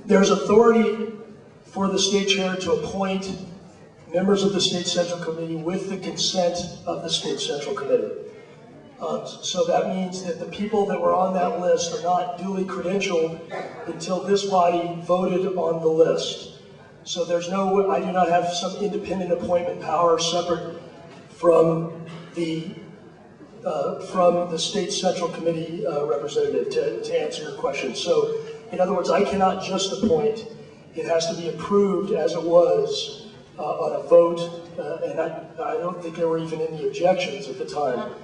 There's authority for the state chair to appoint members of the state central committee with the consent of the state central committee. So that means that the people that were on that list are not duly credentialed until this body voted on the list. So there's no, I do not have some independent appointment power separate from the state central committee representative to answer your question. So in other words, I cannot just appoint. It has to be approved as it was on a vote, and I don't think there were even any objections at the time.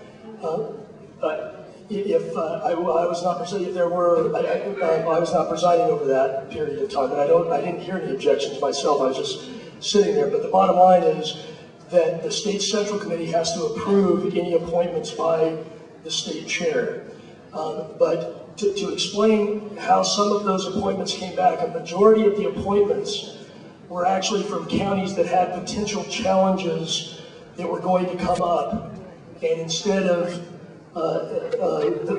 If I was not presiding, if there were, I was not presiding over that period of time, and I didn't hear any objections myself. I was just sitting there. But the bottom line is that the state central committee has to approve any appointments by the state chair. But to explain how some of those appointments came back, a majority of the appointments were actually from counties that had potential challenges that were going to come up. And instead of,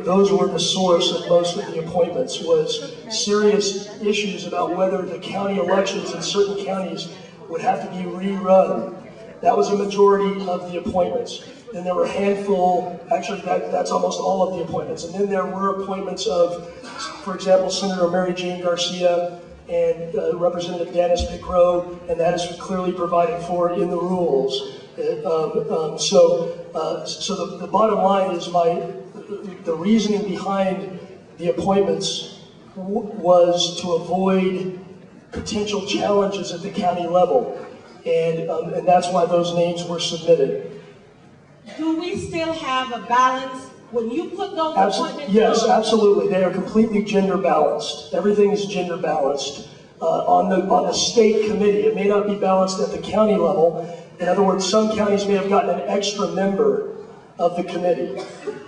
those were the source of most of the appointments, was serious issues about whether the county elections in certain counties would have to be rerun. That was a majority of the appointments. Then there were a handful, actually that's almost all of the appointments. And then there were appointments of, for example, Senator Mary Jane Garcia and Representative Dennis Picrow, and that is clearly provided for in the rules. So the bottom line is the reasoning behind the appointments was to avoid potential challenges at the county level, and that's why those names were submitted. Do we still have a balance when you put those appointments? Yes, absolutely. They are completely gender balanced. Everything is gender balanced on the state committee. It may not be balanced at the county level. In other words, some counties may have gotten an extra member of the committee,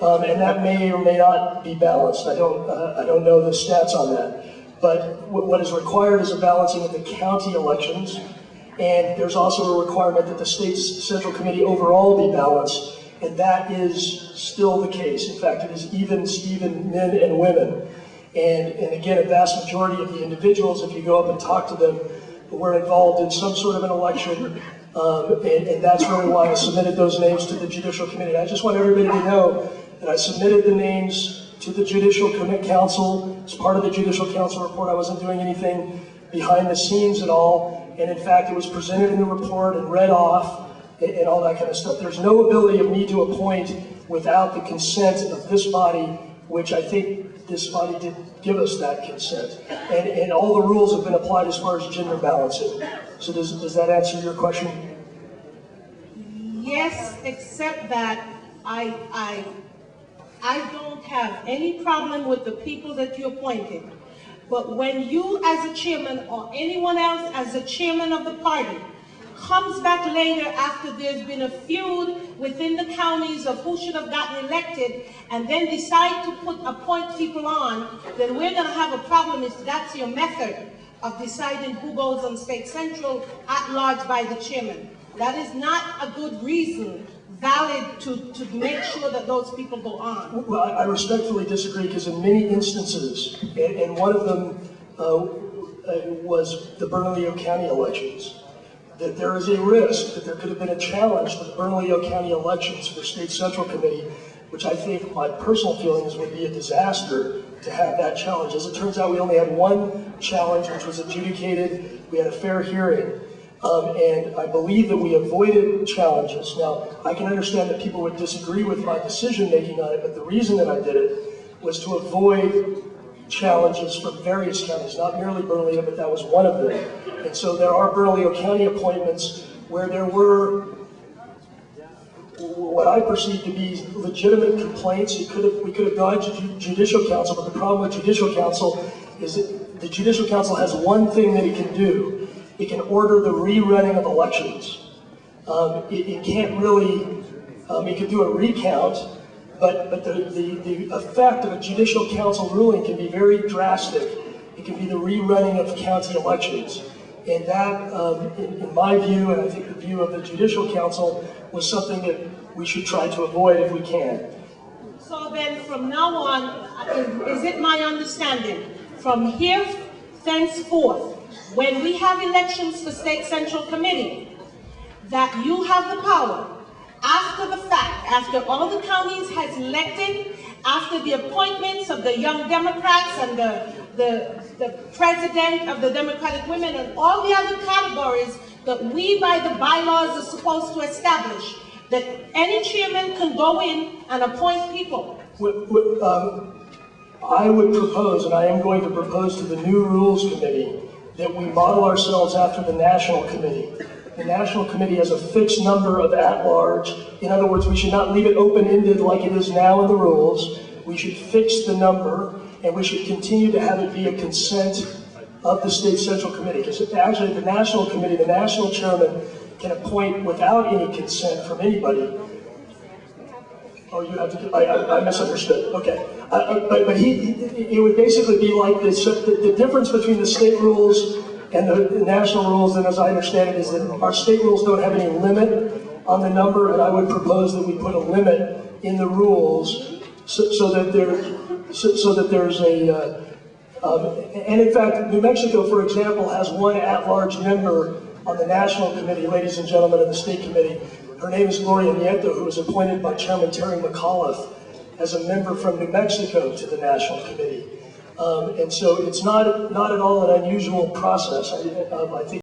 and that may or may not be balanced. I don't know the stats on that. But what is required is a balancing of the county elections, and there's also a requirement that the state central committee overall be balanced, and that is still the case. In fact, it is even Steven men and women. And again, a vast majority of the individuals, if you go up and talk to them, were involved in some sort of an election. And that's really why I submitted those names to the Judicial Committee. I just want everybody to know that I submitted the names to the Judicial Council. As part of the Judicial Council report, I wasn't doing anything behind the scenes at all. And in fact, it was presented in the report and read off and all that kind of stuff. There's no ability of me to appoint without the consent of this body, which I think this body did give us that consent. And all the rules have been applied as far as gender balancing. So does that answer your question? Yes, except that I don't have any problem with the people that you appointed. But when you as a chairman or anyone else as a chairman of the party comes back later after there's been a feud within the counties of who should have gotten elected and then decide to appoint people on, then we're going to have a problem if that's your method of deciding who goes on state central at large by the chairman. That is not a good reason, valid to make sure that those people go on. Well, I respectfully disagree, because in many instances, and one of them was the Bernalillo County elections, that there is a risk that there could have been a challenge to the Bernalillo County elections for State Central Committee, which I think, my personal feelings, would be a disaster to have that challenge. As it turns out, we only had one challenge, which was adjudicated. We had a fair hearing. And I believe that we avoided challenges. Now, I can understand that people would disagree with my decision-making on it, but the reason that I did it was to avoid challenges from various counties, not merely Bernalillo, but that was one of them. And so there are Bernalillo County appointments where there were what I perceive to be legitimate complaints. We could have gone to Judicial Council, but the problem with Judicial Council is that the Judicial Council has one thing that it can do. It can order the rerunning of elections. It can't really, it can do a recount, but the effect of a Judicial Council ruling can be very drastic. It can be the rerunning of county elections. And that, in my view, and I think the view of the Judicial Council, was something that we should try to avoid if we can. So then from now on, is it my understanding, from here thenceforth, when we have elections for State Central Committee, that you have the power, after the fact, after all the counties has elected, after the appointments of the young Democrats and the president of the Democratic Women and all the other categories that we by the bylaws are supposed to establish, that any chairman can go in and appoint people. I would propose, and I am going to propose to the new Rules Committee, that we model ourselves after the National Committee. The National Committee has a fixed number of at-large. In other words, we should not leave it open-ended like it is now in the rules. We should fix the number, and we should continue to have it be a consent of the State Central Committee. Because actually, the National Committee, the National Chairman, can appoint without any consent from anybody. Oh, you have to. I misunderstood. Okay, but it would basically be like this. The difference between the state rules and the national rules, and as I understand it, is that our state rules don't have any limit on the number, and I would propose that we put a limit in the rules so that there's a. And in fact, New Mexico, for example, has one at-large member on the National Committee, ladies and gentlemen of the State Committee. Her name is Gloria Nieto, who was appointed by Chairman Terry McAuliffe as a member from New Mexico to the National Committee. And so it's not at all an unusual process. I think